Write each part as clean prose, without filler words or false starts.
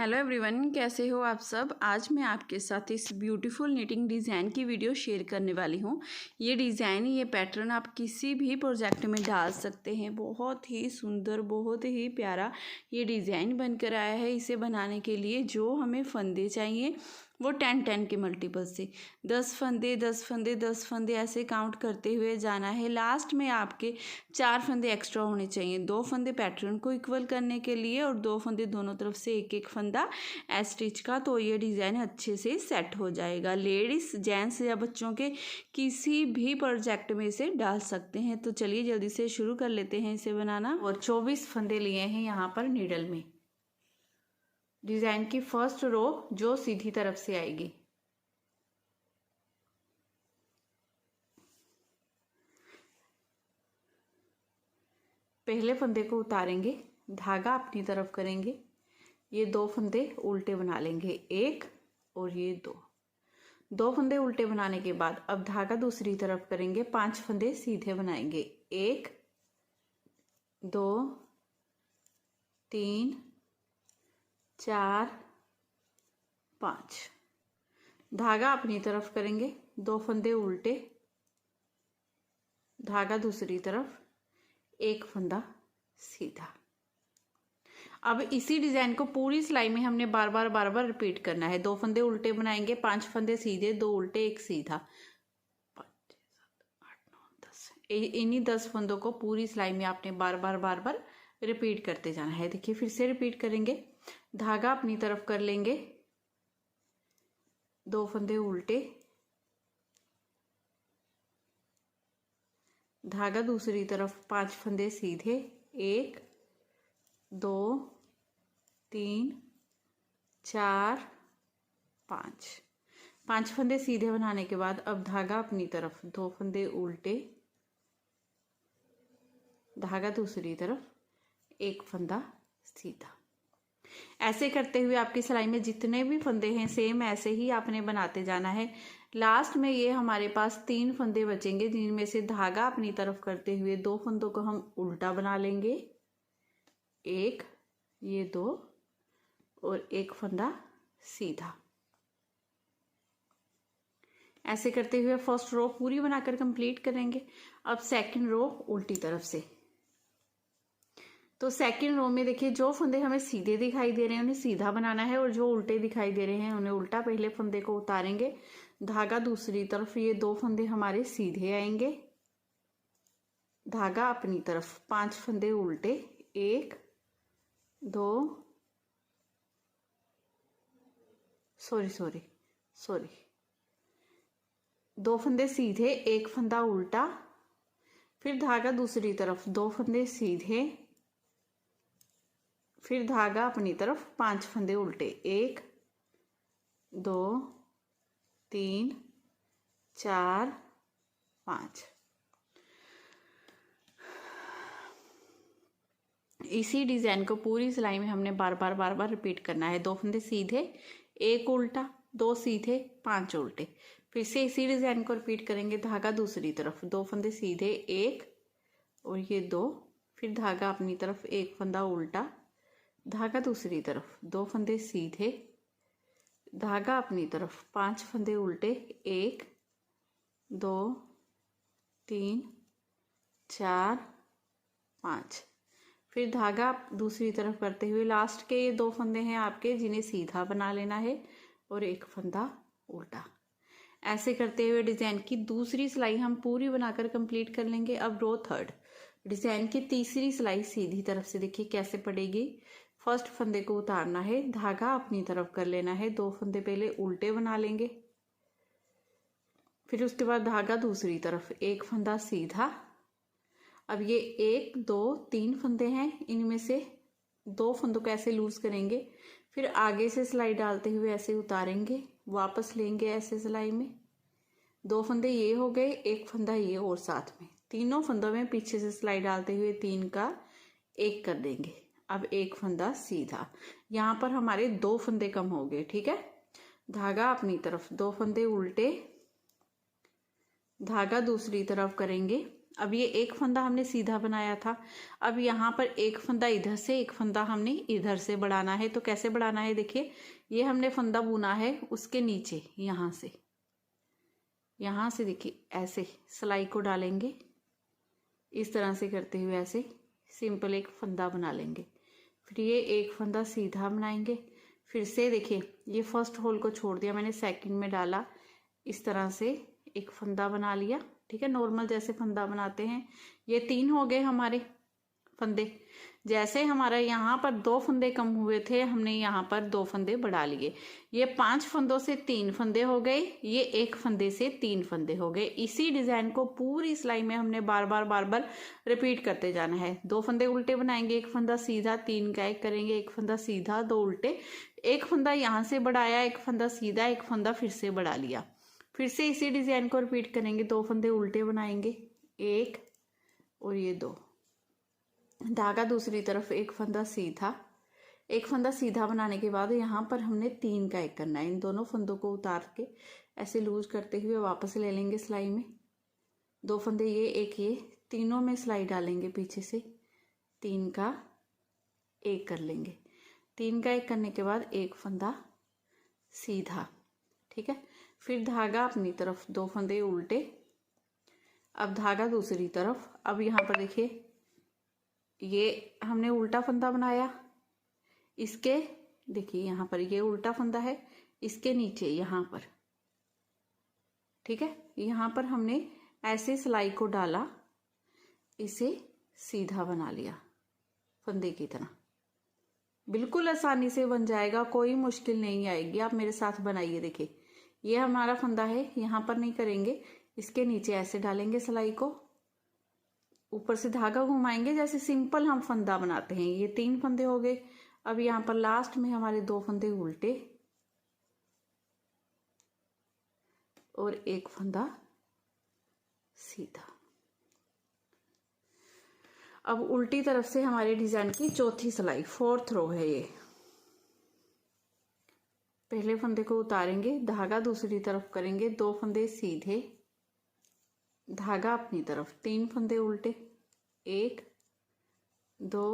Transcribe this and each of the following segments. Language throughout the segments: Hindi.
हेलो एवरीवन, कैसे हो आप सब। आज मैं आपके साथ इस ब्यूटीफुल निटिंग डिज़ाइन की वीडियो शेयर करने वाली हूँ। ये डिज़ाइन, ये पैटर्न आप किसी भी प्रोजेक्ट में डाल सकते हैं। बहुत ही सुंदर, बहुत ही प्यारा ये डिज़ाइन बनकर आया है। इसे बनाने के लिए जो हमें फंदे चाहिए वो 10 के मल्टीपल से 10 फंदे 10 फंदे 10 फंदे ऐसे काउंट करते हुए जाना है। लास्ट में आपके 4 फंदे एक्स्ट्रा होने चाहिए। 2 फंदे पैटर्न को इक्वल करने के लिए और 2 फंदे दोनों तरफ से एक एक फंदा स्टिच का, तो ये डिज़ाइन अच्छे से सेट हो जाएगा। लेडीज़, जेंट्स या बच्चों के किसी भी प्रोजेक्ट में इसे डाल सकते हैं। तो चलिए जल्दी से शुरू कर लेते हैं इसे बनाना। और 24 फंदे लिए हैं यहाँ पर नीडल में। डिज़ाइन की फर्स्ट रो जो सीधी तरफ से आएगी, पहले फंदे को उतारेंगे, धागा अपनी तरफ करेंगे, ये 2 फंदे उल्टे बना लेंगे, एक और ये 2 फंदे उल्टे बनाने के बाद अब धागा दूसरी तरफ करेंगे, 5 फंदे सीधे बनाएंगे, 1 2 3 4 5। धागा अपनी तरफ करेंगे, 2 फंदे उल्टे, धागा दूसरी तरफ, एक फंदा सीधा। अब इसी डिजाइन को पूरी सिलाई में हमने बार बार रिपीट करना है। 2 फंदे उल्टे बनाएंगे, 5 फंदे सीधे, 2 उल्टे, एक सीधा, 5 6 7 8 9 10। इन्हीं 10 फंदों को पूरी सिलाई में आपने बार बार रिपीट करते जाना है। देखिए फिर से रिपीट करेंगे, धागा अपनी तरफ कर लेंगे, 2 फंदे उल्टे, धागा दूसरी तरफ, 5 फंदे सीधे, 1 2 3 4 5 फंदे सीधे बनाने के बाद अब धागा अपनी तरफ, 2 फंदे उल्टे, धागा दूसरी तरफ, एक फंदा सीधा। ऐसे करते हुए आपकी सिलाई में जितने भी फंदे हैं सेम ऐसे ही आपने बनाते जाना है। लास्ट में ये हमारे पास 3 फंदे बचेंगे, जिनमें से धागा अपनी तरफ करते हुए 2 फंदों को हम उल्टा बना लेंगे, एक, ये 2 और एक फंदा सीधा। ऐसे करते हुए फर्स्ट रो पूरी बनाकर कंप्लीट करेंगे। अब सेकंड रो उल्टी तरफ से, तो सेकंड रो में देखिए जो फंदे हमें सीधे दिखाई दे रहे हैं उन्हें सीधा बनाना है और जो उल्टे दिखाई दे रहे हैं उन्हें उल्टा। पहले फंदे को उतारेंगे, धागा दूसरी तरफ, ये 2 फंदे हमारे सीधे आएंगे, धागा अपनी तरफ, 5 फंदे उल्टे, 1 2 2 फंदे सीधे, एक फंदा उल्टा, फिर धागा दूसरी तरफ, 2 फंदे सीधे, फिर धागा अपनी तरफ, 5 फंदे उल्टे, 1 2 3 4 5। इसी डिजाइन को पूरी सिलाई में हमने बार बार रिपीट करना है। 2 फंदे सीधे, एक उल्टा, 2 सीधे, 5 उल्टे। फिर से इसी डिजाइन को रिपीट करेंगे, धागा दूसरी तरफ, 2 फंदे सीधे, एक और ये 2, फिर धागा अपनी तरफ, एक फंदा उल्टा, धागा दूसरी तरफ, 2 फंदे सीधे, धागा अपनी तरफ, 5 फंदे उल्टे, 1 2 3 4 5। फिर धागा दूसरी तरफ करते हुए लास्ट के ये 2 फंदे हैं आपके, जिन्हें सीधा बना लेना है और एक फंदा उल्टा। ऐसे करते हुए डिजाइन की दूसरी सिलाई हम पूरी बनाकर कंप्लीट कर लेंगे। अब रो थर्ड, डिजाइन की तीसरी सिलाई सीधी तरफ से देखिए कैसे पड़ेगी। फर्स्ट फंदे को उतारना है, धागा अपनी तरफ कर लेना है, 2 फंदे पहले उल्टे बना लेंगे, फिर उसके बाद धागा दूसरी तरफ, एक फंदा सीधा। अब ये 1 2 3 फंदे हैं, इनमें से 2 फंदों को ऐसे लूज करेंगे, फिर आगे से सिलाई डालते हुए ऐसे उतारेंगे, वापस लेंगे ऐसे सिलाई में, 2 फंदे ये हो गए, एक फंदा ये और साथ में, तीनों फंदों में पीछे से सिलाई डालते हुए 3 का 1 कर देंगे। अब एक फंदा सीधा, यहाँ पर हमारे 2 फंदे कम हो गए, ठीक है। धागा अपनी तरफ, 2 फंदे उल्टे, धागा दूसरी तरफ करेंगे, अब ये एक फंदा हमने सीधा बनाया था, अब यहाँ पर एक फंदा इधर से, एक फंदा हमने इधर से बढ़ाना है। तो कैसे बढ़ाना है, देखिए ये हमने फंदा बुना है उसके नीचे, यहाँ से देखिए ऐसे सिलाई को डालेंगे, इस तरह से करते हुए ऐसे सिंपल एक फंदा बना लेंगे। फिर ये एक फंदा सीधा बनाएंगे, फिर से देखिए ये फर्स्ट होल को छोड़ दिया मैंने, सेकंड में डाला, इस तरह से एक फंदा बना लिया। ठीक है, नॉर्मल जैसे फंदा बनाते हैं। ये 3 हो गए हमारे फंदे। जैसे हमारा यहाँ पर 2 फंदे कम हुए थे, हमने यहाँ पर 2 फंदे बढ़ा लिए। ये 5 फंदों से 3 फंदे हो गए, ये एक फंदे से 3 फंदे हो गए। इसी डिजाइन को पूरी सिलाई में हमने बार बार रिपीट करते जाना है। 2 फंदे उल्टे बनाएंगे, एक फंदा सीधा, 3 का 1 करेंगे, एक फंदा सीधा, 2 उल्टे, एक फंदा यहाँ से बढ़ाया, एक फंदा सीधा, एक फंदा फिर से बढ़ा लिया। फिर से इसी डिजाइन को रिपीट करेंगे, 2 फंदे उल्टे बनाएंगे, 1 और ये 2, धागा दूसरी तरफ, एक फंदा सीधा, एक फंदा सीधा बनाने के बाद यहाँ पर हमने 3 का 1 करना है। इन दोनों फंदों को उतार के ऐसे लूज करते हुए वापस ले लेंगे सिलाई में। 2 फंदे ये, एक ये, तीनों में सिलाई डालेंगे पीछे से, 3 का 1 कर लेंगे। 3 का 1 करने के बाद एक फंदा सीधा। ठीक है, फिर धागा अपनी तरफ, 2 फंदे उल्टे, अब धागा दूसरी तरफ। अब यहाँ पर देखिए ये हमने उल्टा फंदा बनाया, इसके देखिए यहाँ पर ये उल्टा फंदा है, इसके नीचे यहाँ पर, ठीक है, यहाँ पर हमने ऐसे सिलाई को डाला, इसे सीधा बना लिया फंदे की तरह। बिल्कुल आसानी से बन जाएगा, कोई मुश्किल नहीं आएगी। आप मेरे साथ बनाइए। देखिए ये हमारा फंदा है, यहाँ पर नहीं करेंगे, इसके नीचे ऐसे डालेंगे सिलाई को, ऊपर से धागा घुमाएंगे जैसे सिंपल हम फंदा बनाते हैं। ये 3 फंदे हो गए। अब यहाँ पर लास्ट में हमारे 2 फंदे उल्टे और एक फंदा सीधा। अब उल्टी तरफ से हमारे डिजाइन की चौथी सिलाई, 4th रो है ये। पहले फंदे को उतारेंगे, धागा दूसरी तरफ करेंगे, 2 फंदे सीधे, धागा अपनी तरफ, 3 फंदे उल्टे, 1 2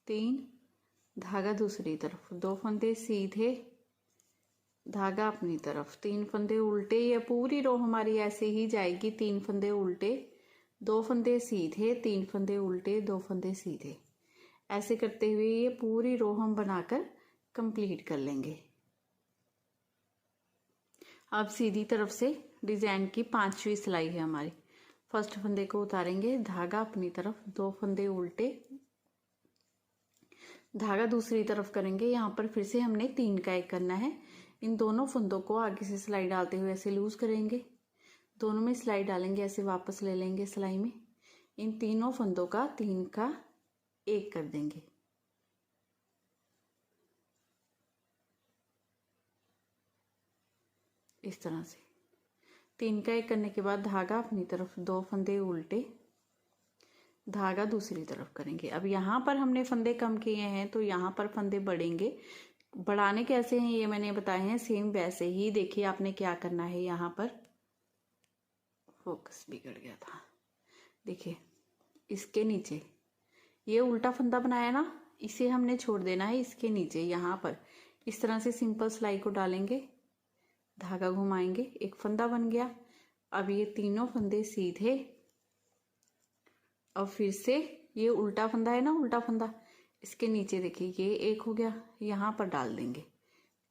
3, धागा दूसरी तरफ, 2 फंदे सीधे, धागा अपनी तरफ, 3 फंदे उल्टे। ये पूरी रो हमारी ऐसे ही जाएगी, 3 फंदे उल्टे, 2 फंदे सीधे, 3 फंदे उल्टे, 2 फंदे सीधे। ऐसे करते हुए ये पूरी रो हम बनाकर कंप्लीट कर लेंगे। अब सीधी तरफ से डिजाइन की 5वीं सिलाई है हमारी। फर्स्ट फंदे को उतारेंगे, धागा अपनी तरफ, 2 फंदे उल्टे, धागा दूसरी तरफ करेंगे। यहाँ पर फिर से हमने 3 का 1 करना है। इन दोनों फंदों को आगे से सिलाई डालते हुए ऐसे लूज करेंगे, दोनों में सिलाई डालेंगे, ऐसे वापस ले लेंगे सिलाई में। इन तीनों फंदों का 3 का 1 कर देंगे। इस तरह से 3 का 1 करने के बाद धागा अपनी तरफ, 2 फंदे उल्टे, धागा दूसरी तरफ करेंगे। अब यहाँ पर हमने फंदे कम किए हैं तो यहाँ पर फंदे बढ़ेंगे। बढ़ाने कैसे हैं ये मैंने बताए हैं, सेम वैसे ही। देखिए आपने क्या करना है, यहाँ पर फोकस बिगड़ गया था, देखिए इसके नीचे ये उल्टा फंदा बनाया ना, इसे हमने छोड़ देना है इसके नीचे। यहाँ पर इस तरह से सिंपल सिलाई को डालेंगे, धागा घुमाएंगे, एक फंदा बन गया। अब ये तीनों फंदे सीधे, अब फिर से ये उल्टा फंदा है ना, उल्टा फंदा इसके नीचे देखिए ये 1 हो गया, यहाँ पर डाल देंगे,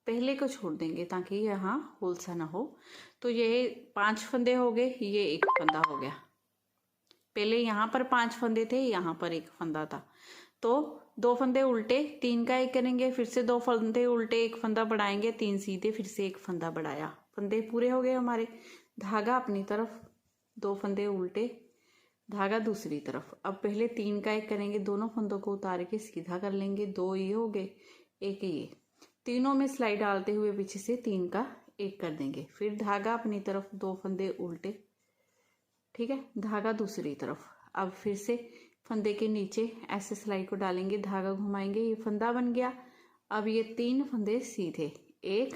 पहले को छोड़ देंगे ताकि यहाँ होल सा ना हो। तो ये 5 फंदे हो गए, ये 1 फंदा हो गया। पहले यहाँ पर 5 फंदे थे, यहाँ पर 1 फंदा था, तो 2 फंदे उल्टे, 3 का 1 करेंगे, फिर से 2 फंदे उल्टे, 1 फंदा बढ़ाएंगे, 3 सीधे, फिर से 1 फंदा बढ़ाया, फंदे पूरे हो गए हमारे। धागा अपनी तरफ, 2 फंदे उल्टे, धागा दूसरी तरफ। अब पहले 3 का 1 करेंगे, दोनों फंदों को उतार के सीधा कर लेंगे, 2 ये हो गए, 1 ये, तीनों में सिलाई डालते हुए पीछे से 3 का 1 कर देंगे। फिर धागा अपनी तरफ, 2 फंदे उल्टे, ठीक है, धागा दूसरी तरफ। अब फिर से फंदे के नीचे ऐसे सिलाई को डालेंगे, धागा घुमाएंगे, ये फंदा बन गया। अब ये 3 फंदे सीधे, 1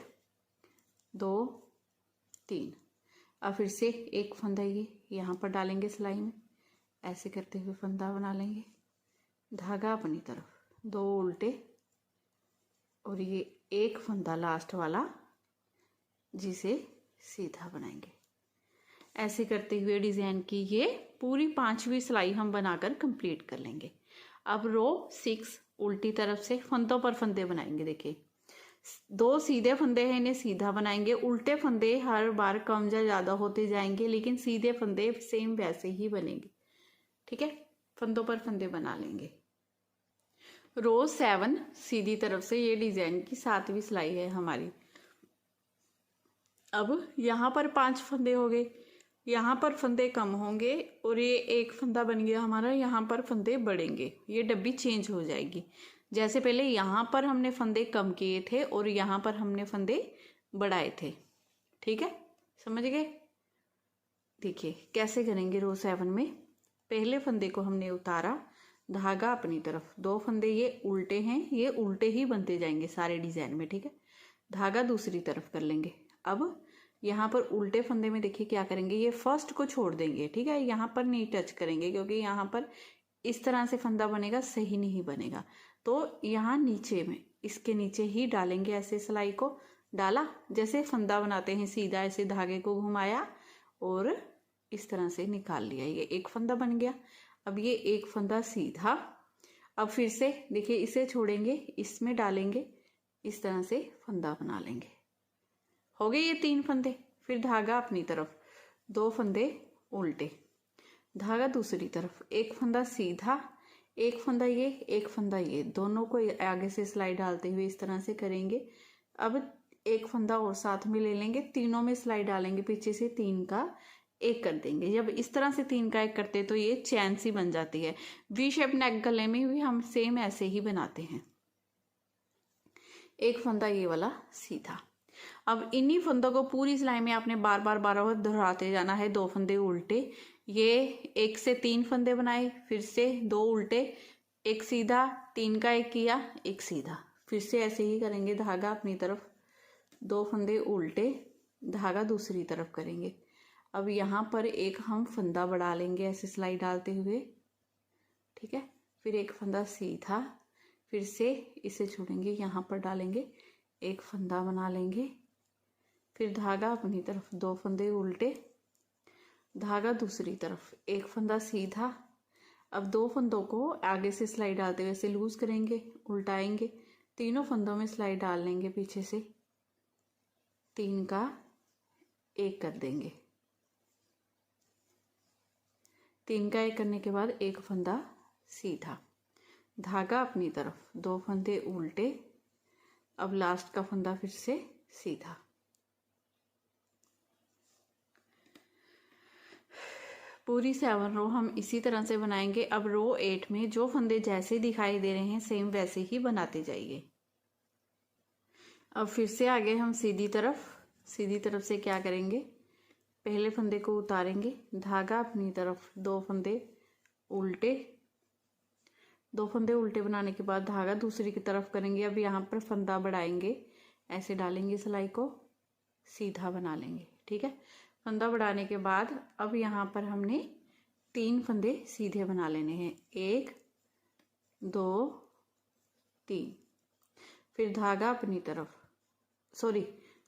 2 3, अब फिर से 1 फंदा ये यहाँ पर डालेंगे सिलाई में, ऐसे करते हुए फंदा बना लेंगे, धागा अपनी तरफ, 2 उल्टे और ये एक फंदा लास्ट वाला जिसे सीधा बनाएंगे। ऐसे करते हुए डिज़ाइन की ये पूरी 5वीं सिलाई हम बनाकर कंप्लीट कर लेंगे। अब रो 6 उल्टी तरफ से फंदों पर फंदे बनाएंगे। देखिए 2 सीधे फंदे हैं, इन्हें सीधा बनाएंगे। उल्टे फंदे हर बार कम या ज़्यादा होते जाएंगे, लेकिन सीधे फंदे सेम वैसे ही बनेंगे। ठीक है, फंदों पर फंदे बना लेंगे। रो 7 सीधी तरफ से ये डिजाइन की 7वीं सिलाई है हमारी। अब यहाँ पर 5 फंदे हो गए, यहाँ पर फंदे कम होंगे और ये एक फंदा बन गया हमारा, यहाँ पर फंदे बढ़ेंगे। ये डब्बी चेंज हो जाएगी। जैसे पहले यहाँ पर हमने फंदे कम किए थे और यहाँ पर हमने फंदे बढ़ाए थे। ठीक है, समझ गए। देखिए कैसे करेंगे। रो 7 में पहले फंदे को हमने उतारा, धागा अपनी तरफ, 2 फंदे ये उल्टे हैं, ये उल्टे ही बनते जाएंगे सारे डिजाइन में। ठीक है, धागा दूसरी तरफ कर लेंगे। अब यहाँ पर उल्टे फंदे में देखिए क्या करेंगे, ये फर्स्ट को छोड़ देंगे। ठीक है, यहाँ पर नहीं टच करेंगे क्योंकि यहाँ पर इस तरह से फंदा बनेगा, सही नहीं बनेगा। तो यहाँ नीचे में, इसके नीचे ही डालेंगे। ऐसे सिलाई को डाला, जैसे फंदा बनाते हैं सीधा, ऐसे धागे को घुमाया और इस तरह से निकाल लिया। ये एक फंदा बन गया। अब ये एक फंदा सीधा, अब फिर से देखिए इसे छोड़ेंगे, इसमें डालेंगे, इस तरह से फंदा बना लेंगे। हो गए ये 3 फंदे। फिर धागा अपनी तरफ, 2 फंदे उल्टे, धागा दूसरी तरफ, एक फंदा सीधा, एक फंदा ये, एक फंदा ये, दोनों को आगे से सिलाई डालते हुए इस तरह से करेंगे। अब एक फंदा और साथ में ले लेंगे, तीनों में सिलाई डालेंगे, पीछे से 3 का 1 कर देंगे। जब इस तरह से 3 का 1 करते तो ये चैन सी बन जाती है। वी शेप नेक गले में भी हम सेम ऐसे ही बनाते हैं। एक फंदा ये वाला सीधा। अब इन्हीं फंदों को पूरी सिलाई में आपने बार बार दोहराते जाना है। 2 फंदे उल्टे, ये 1 से 3 फंदे बनाए, फिर से 2 उल्टे, एक सीधा, 3 का 1 किया, एक सीधा, फिर से ऐसे ही करेंगे। धागा अपनी तरफ, 2 फंदे उल्टे, धागा दूसरी तरफ करेंगे। अब यहाँ पर एक हम फंदा बढ़ा लेंगे ऐसे सिलाई डालते हुए। ठीक है, फिर एक फंदा सीधा, फिर से इसे छोड़ेंगे, यहाँ पर डालेंगे, एक फंदा बना लेंगे, फिर धागा अपनी तरफ, 2 फंदे उल्टे, धागा दूसरी तरफ, एक फंदा सीधा। अब 2 फंदों को आगे से सिलाई डालते हुए ऐसे लूज करेंगे, उल्टाएंगे, तीनों फंदों में सिलाई डाल लेंगे, पीछे से 3 का 1 कर देंगे। 3 का 1 करने के बाद एक फंदा सीधा, धागा अपनी तरफ, 2 फंदे उल्टे, अब लास्ट का फंदा फिर से सीधा। पूरी 7 रो हम इसी तरह से बनाएंगे। अब रो 8 में जो फंदे जैसे दिखाई दे रहे हैं सेम वैसे ही बनाते जाइए। अब फिर से आगे हम सीधी तरफ से क्या करेंगे, पहले फंदे को उतारेंगे, धागा अपनी तरफ, 2 फंदे उल्टे, 2 फंदे उल्टे बनाने के बाद धागा दूसरी की तरफ करेंगे। अब यहाँ पर फंदा बढ़ाएंगे, ऐसे डालेंगे, सिलाई को सीधा बना लेंगे। ठीक है, फंदा बढ़ाने के बाद अब यहाँ पर हमने 3 फंदे सीधे बना लेने हैं, 1 2 3, फिर धागा अपनी तरफ,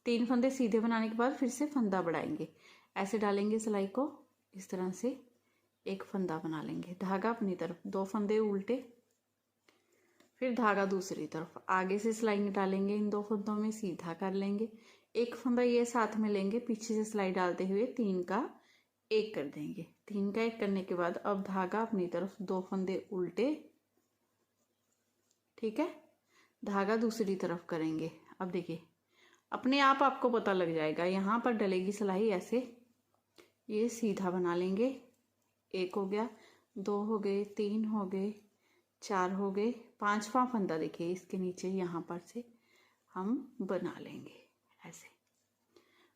3 फंदे सीधे बनाने के बाद फिर से फंदा बढ़ाएंगे, ऐसे डालेंगे सिलाई को इस तरह से, एक फंदा बना लेंगे, धागा अपनी तरफ, 2 फंदे उल्टे, फिर धागा दूसरी तरफ, आगे से सिलाई डालेंगे, इन 2 फंदों में सीधा कर लेंगे, एक फंदा ये साथ में लेंगे, पीछे से सिलाई डालते हुए 3 का 1 कर देंगे। 3 का 1 करने के बाद अब धागा अपनी तरफ, 2 फंदे उल्टे, ठीक है, धागा दूसरी तरफ करेंगे। अब देखिए अपने आप आपको पता लग जाएगा, यहाँ पर डलेगी सिलाई ऐसे, ये सीधा बना लेंगे, 1 हो गया, 2 हो गए, 3 हो गए, 4 हो गए, 5वां फंदा देखिए इसके नीचे यहाँ पर से हम बना लेंगे ऐसे।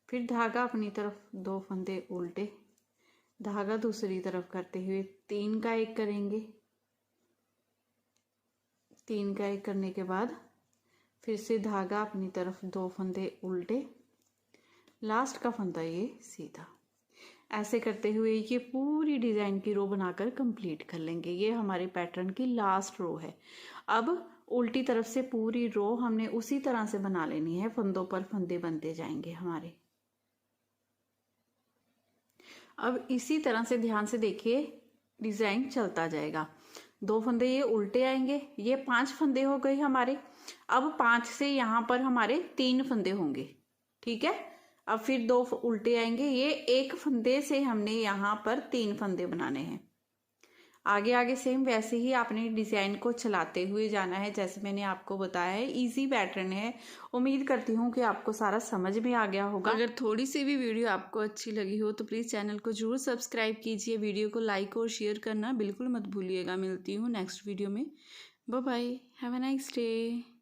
फिर धागा अपनी तरफ, 2 फंदे उल्टे, धागा दूसरी तरफ करते हुए 3 का 1 करेंगे, 3 का 1 करने के बाद फिर से धागा अपनी तरफ, 2 फंदे उल्टे, लास्ट का फंदा ये सीधा। ऐसे करते हुए ये पूरी डिज़ाइन की रो बनाकर कंप्लीट कर लेंगे। ये हमारे पैटर्न की लास्ट रो है। अब उल्टी तरफ से पूरी रो हमने उसी तरह से बना लेनी है, फंदों पर फंदे बनते जाएंगे हमारे। अब इसी तरह से ध्यान से देखिए, डिज़ाइन चलता जाएगा। 2 फंदे ये उल्टे आएंगे, ये 5 फंदे हो गए हमारे। अब 5 से यहाँ पर हमारे 3 फंदे होंगे, ठीक है। अब फिर 2 उल्टे आएंगे, ये 1 फंदे से हमने यहाँ पर 3 फंदे बनाने हैं। आगे आगे सेम वैसे ही आपने डिज़ाइन को चलाते हुए जाना है, जैसे मैंने आपको बताया है। इजी पैटर्न है। उम्मीद करती हूँ कि आपको सारा समझ में आ गया होगा। अगर थोड़ी सी भी वीडियो आपको अच्छी लगी हो तो प्लीज़ चैनल को जरूर सब्सक्राइब कीजिए। वीडियो को लाइक और शेयर करना बिल्कुल मत भूलिएगा। मिलती हूँ नेक्स्ट वीडियो में। Bye bye, have a nice day.